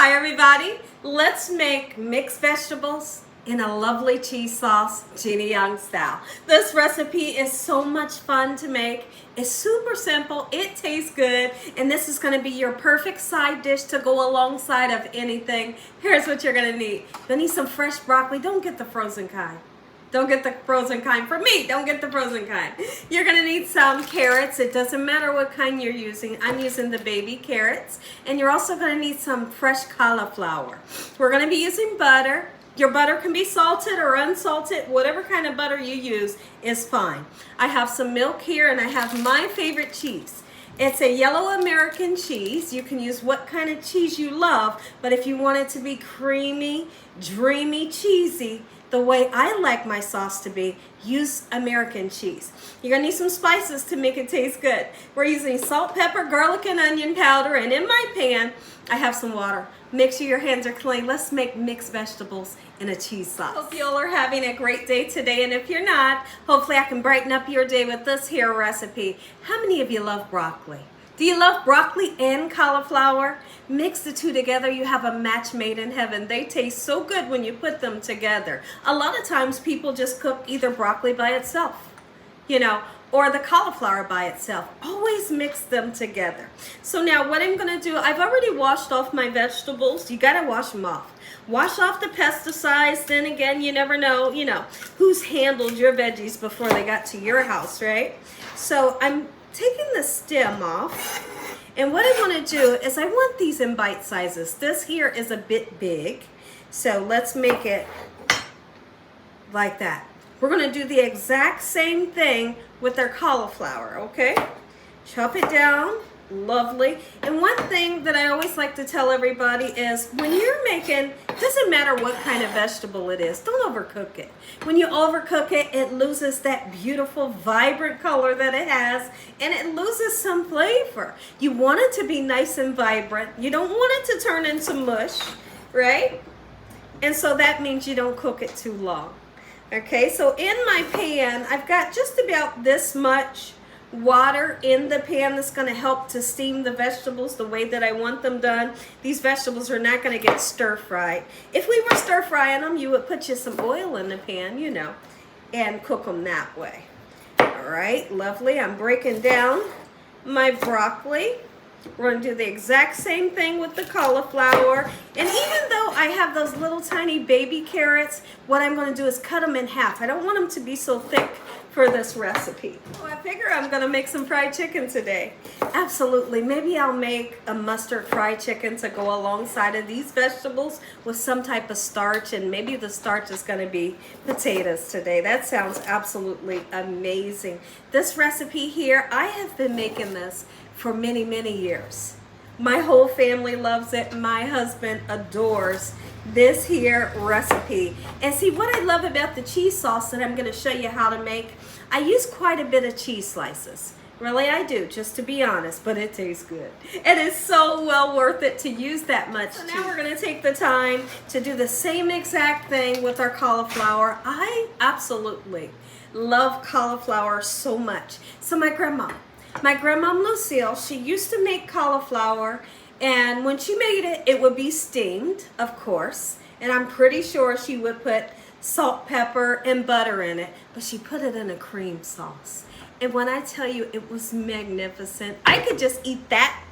Hi everybody, let's make mixed vegetables in a lovely cheese sauce, Gina Young style. This recipe is so much fun to make. It's super simple, it tastes good, and this is gonna be your perfect side dish to go alongside of anything. Here's what you're gonna need. You'll need some fresh broccoli. Don't get the frozen kind. Don't get the frozen kind. For me, don't get the frozen kind. You're gonna need some carrots. It doesn't matter what kind you're using. I'm using the baby carrots. And you're also gonna need some fresh cauliflower. We're gonna be using butter. Your butter can be salted or unsalted. Whatever kind of butter you use is fine. I have some milk here and I have my favorite cheese. It's a yellow American cheese. You can use what kind of cheese you love, but if you want it to be creamy, dreamy, cheesy, the way I like my sauce to be, use American cheese. You're gonna need some spices to make it taste good. We're using salt, pepper, garlic, and onion powder, and in my pan, I have some water. Make sure your hands are clean. Let's make mixed vegetables in a cheese sauce. Hope you all are having a great day today, and if you're not, hopefully I can brighten up your day with this here recipe. How many of you love broccoli? Do you love broccoli and cauliflower? Mix the two together, you have a match made in heaven. They taste so good when you put them together. A lot of times people just cook either broccoli by itself, or the cauliflower by itself. Always mix them together. So now what I'm gonna do, I've already washed off my vegetables. You gotta wash them off. Wash off the pesticides. Then again, you never know, who's handled your veggies before they got to your house, right? So I'm taking the stem off. And what I want to do is I want these in bite sizes. This here is a bit big. So let's make it like that. We're going to do the exact same thing with our cauliflower, okay? Chop it down. Lovely. And one thing that I always like to tell everybody is when you're making, it doesn't matter what kind of vegetable it is, don't overcook it. When you overcook it, it loses that beautiful, vibrant color that it has, and it loses some flavor. You want it to be nice and vibrant. You don't want it to turn into mush, right? And so that means you don't cook it too long. Okay, so in my pan, I've got just about this much water in the pan that's going to help to steam the vegetables the way that I want them done. These vegetables are not going to get stir-fried. If we were stir-frying them, you would put you some oil in the pan, and cook them that way. All right, lovely. I'm breaking down my broccoli. We're going to do the exact same thing with the cauliflower. And even though I have those little tiny baby carrots, what I'm going to do is cut them in half. I don't want them to be so thick for this recipe. So I figure I'm going to make some fried chicken today. Absolutely. Maybe I'll make a mustard fried chicken to go alongside of these vegetables with some type of starch, and maybe the starch is going to be potatoes today. That sounds absolutely amazing. This recipe here, I have been making this for many, many years. My whole family loves it. My husband adores this here recipe. And see, what I love about the cheese sauce that I'm going to show you how to make, I use quite a bit of cheese slices. Really, I do, just to be honest, but it tastes good. It is so well worth it to use that much. So now we're going to take the time to do the same exact thing with our cauliflower. I absolutely love cauliflower so much. So my grandma Lucille, she used to make cauliflower, and when she made it, it would be steamed, of course, and I'm pretty sure she would put salt, pepper, and butter in it, but she put it in a cream sauce. And when I tell you, it was magnificent. I could just eat that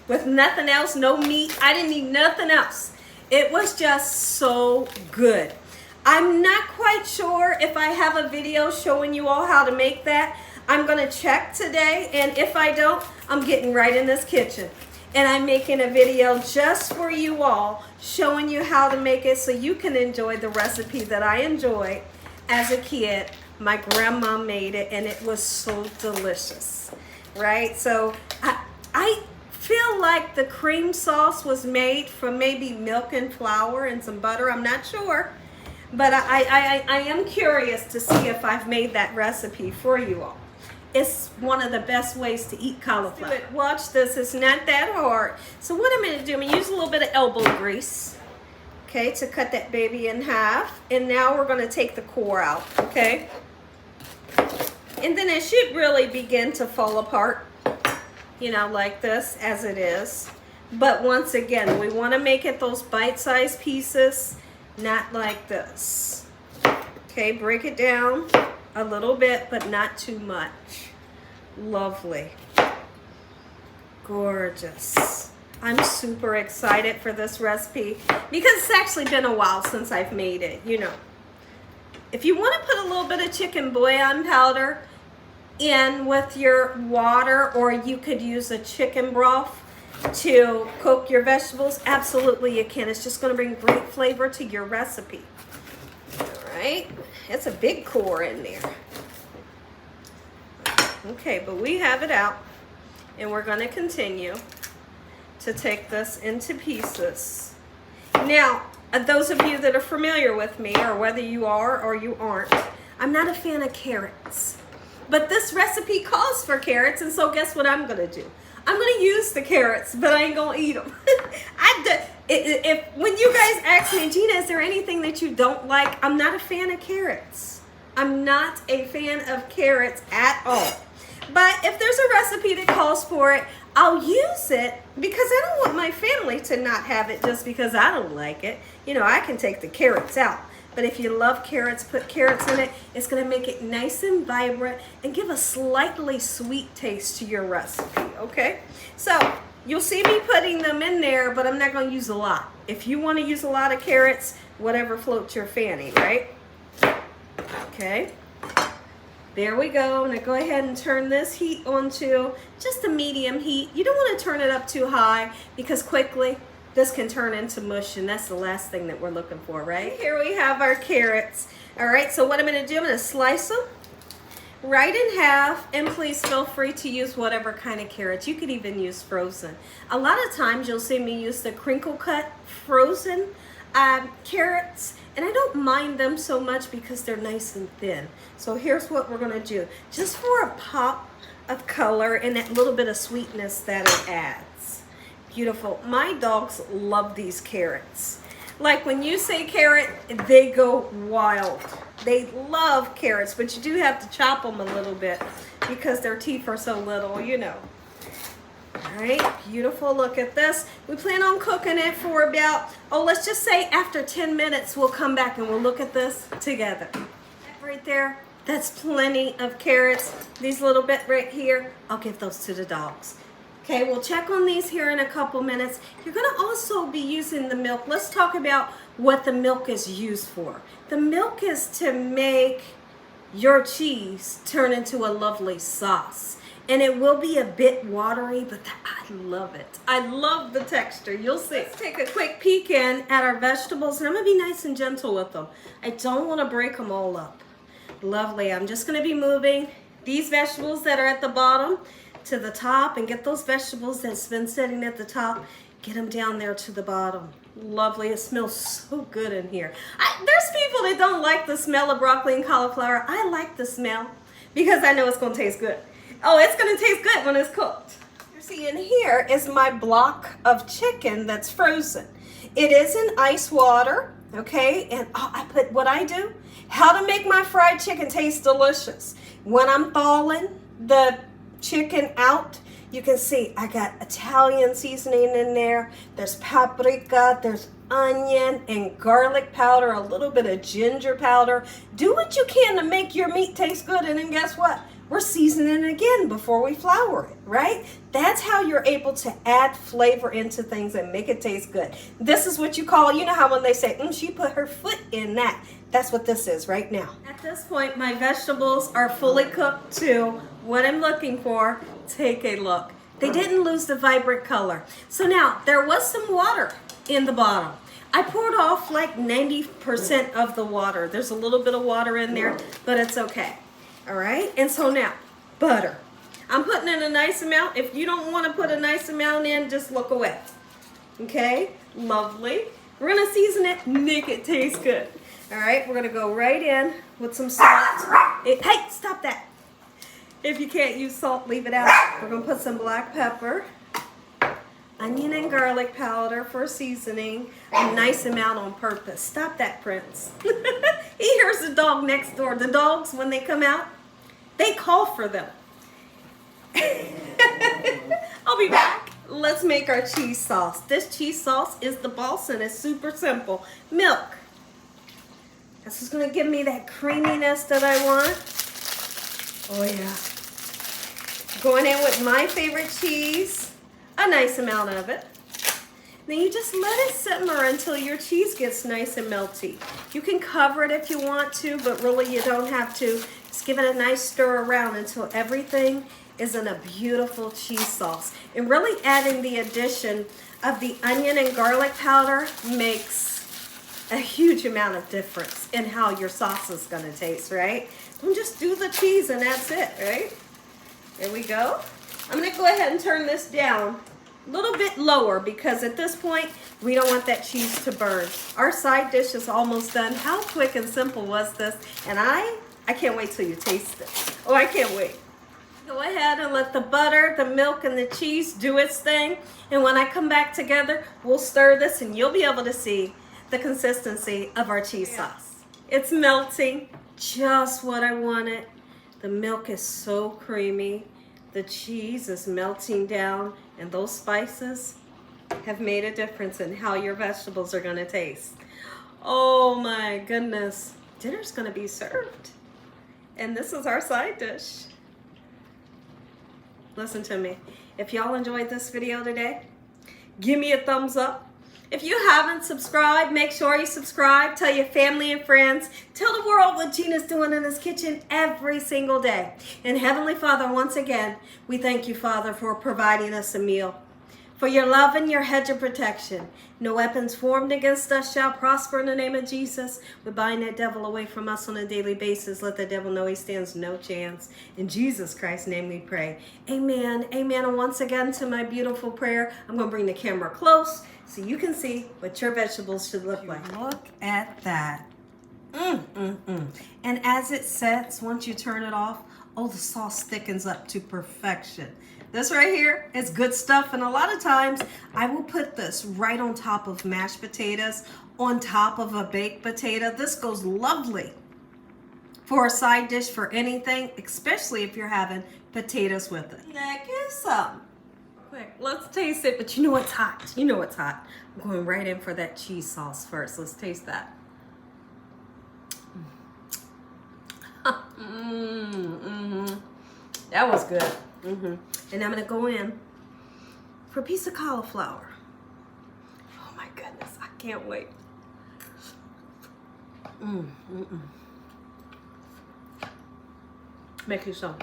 with nothing else, no meat. I didn't need nothing else. It was just so good. I'm not quite sure if I have a video showing you all how to make that. I'm going to check today, and if I don't, I'm getting right in this kitchen. And I'm making a video just for you all, showing you how to make it so you can enjoy the recipe that I enjoyed as a kid. My grandma made it, and it was so delicious, right? So I feel like the cream sauce was made from maybe milk and flour and some butter. I'm not sure, but I am curious to see if I've made that recipe for you all. It's one of the best ways to eat cauliflower. Watch this, it's not that hard. So what I'm going to do, I'm going to use a little bit of elbow grease, okay, to cut that baby in half. And now we're going to take the core out, okay? And then it should really begin to fall apart, like this, as it is. But once again, we want to make it those bite-sized pieces, not like this. Okay, break it down a little bit, but not too much. Lovely. Gorgeous. I'm super excited for this recipe because it's actually been a while since I've made it, you know. If you want to put a little bit of chicken bouillon powder in with your water, or you could use a chicken broth to cook your vegetables, absolutely you can. It's just going to bring great flavor to your recipe. All right, it's a big core in there. Okay, but we have it out, and we're going to continue to take this into pieces. Now, those of you that are familiar with me, or whether you are or you aren't, I'm not a fan of carrots. But this recipe calls for carrots, and so guess what I'm going to do? I'm going to use the carrots, but I ain't going to eat them. When you guys ask me, Gina, is there anything that you don't like? I'm not a fan of carrots. I'm not a fan of carrots at all. But if there's a recipe that calls for it, I'll use it because I don't want my family to not have it just because I don't like it. You know, I can take the carrots out. But if you love carrots, put carrots in it. It's going to make it nice and vibrant and give a slightly sweet taste to your recipe, okay? So you'll see me putting them in there, but I'm not going to use a lot. If you want to use a lot of carrots, whatever floats your fanny, right? Okay. There we go. Now go ahead and turn this heat onto just a medium heat. You don't want to turn it up too high because quickly this can turn into mush, and that's the last thing that we're looking for, right? Here we have our carrots. All right, so what I'm going to do, I'm going to slice them right in half, and please feel free to use whatever kind of carrots. You could even use frozen. A lot of times you'll see me use the crinkle cut frozen carrots, and I don't mind them so much because they're nice and thin. So here's what we're going to do. Just for a pop of color and that little bit of sweetness that it adds. Beautiful. My dogs love these carrots. Like when you say carrot, they go wild. They love carrots, but you do have to chop them a little bit because their teeth are so little, you know. All right, beautiful. Look at this. We plan on cooking it for about, let's just say after 10 minutes, we'll come back and we'll look at this together. Right there, that's plenty of carrots. These little bit right here, I'll give those to the dogs. Okay, we'll check on these here in a couple minutes. You're going to also be using the milk. Let's talk about what the milk is used for. The milk is to make your cheese turn into a lovely sauce. And it will be a bit watery, but I love it. I love the texture. You'll see. Let's take a quick peek in at our vegetables, and I'm going to be nice and gentle with them. I don't want to break them all up. Lovely. I'm just going to be moving these vegetables that are at the bottom to the top, and get those vegetables that's been sitting at the top, get them down there to the bottom. Lovely. It smells so good in here. There's people that don't like the smell of broccoli and cauliflower. I like the smell because I know it's going to taste good. Oh, it's going to taste good when it's cooked. You see, in here is my block of chicken that's frozen. It is in ice water, okay? And I put what I do, how to make my fried chicken taste delicious. When I'm thawing the chicken out, you can see I got Italian seasoning in there. There's paprika, there's onion and garlic powder, a little bit of ginger powder. Do what you can to make your meat taste good, and then guess what? We're seasoning it again before we flour it, right? That's how you're able to add flavor into things and make it taste good. This is what you call, you know how when they say, she put her foot in that. That's what this is right now. At this point, my vegetables are fully cooked to what I'm looking for. Take a look. They didn't lose the vibrant color. So now, there was some water in the bottom. I poured off like 90% of the water. There's a little bit of water in there, but it's okay. All right, and so now, butter. I'm putting in a nice amount. If you don't want to put a nice amount in, just look away. Okay, lovely. We're gonna season it, make it taste good. All right, we're gonna go right in with some salt. Hey, stop that. If you can't use salt, leave it out. We're gonna put some black pepper, onion and garlic powder for seasoning, a nice amount on purpose. Stop that, Prince. He hears the dog next door. The dogs, when they come out, they call for them. I'll be back. let's make our cheese sauce. This cheese sauce is the boss and it's super simple. Milk. This is gonna give me that creaminess that I want. Oh yeah. Going in with my favorite cheese, a nice amount of it. Then you just let it simmer until your cheese gets nice and melty. You can cover it if you want to, but really you don't have to. Just give it a nice stir around until everything is in a beautiful cheese sauce. And really adding the addition of the onion and garlic powder makes a huge amount of difference in how your sauce is gonna taste, right? Don't just do the cheese and that's it, right? There we go. I'm gonna go ahead and turn this down a little bit lower because at this point, we don't want that cheese to burn. Our side dish is almost done. How quick and simple was this? And I can't wait till you taste it. Oh, I can't wait. Go ahead and let the butter, the milk, and the cheese do its thing. And when I come back together, we'll stir this and you'll be able to see the consistency of our cheese sauce. It's melting, just what I wanted. The milk is so creamy. The cheese is melting down, and those spices have made a difference in how your vegetables are gonna taste. Oh my goodness. Dinner's gonna be served. And this is our side dish. Listen to me. If y'all enjoyed this video today, give me a thumbs up. If you haven't subscribed, make sure you subscribe. Tell your family and friends. Tell the world what Gina's doing in this kitchen every single day. And Heavenly Father, once again, we thank you, Father, for providing us a meal. For your love and your hedge of protection. No weapons formed against us shall prosper in the name of Jesus. We bind that devil away from us on a daily basis. Let the devil know he stands no chance. In Jesus Christ's name we pray. Amen. Amen. And once again to my beautiful prayer, I'm going to bring the camera close so you can see what your vegetables should look like. Look at that. And as it sets, once you turn it off, oh, the sauce thickens up to perfection. This right here is good stuff, and a lot of times I will put this right on top of mashed potatoes, on top of a baked potato. This goes lovely for a side dish for anything, especially if you're having potatoes with it. Now give some. Quick, let's taste it, but you know it's hot. You know it's hot. I'm going right in for that cheese sauce first. Let's taste that. That was good. And I'm going to go in for a piece of cauliflower. Oh my goodness, I can't wait. Make you some.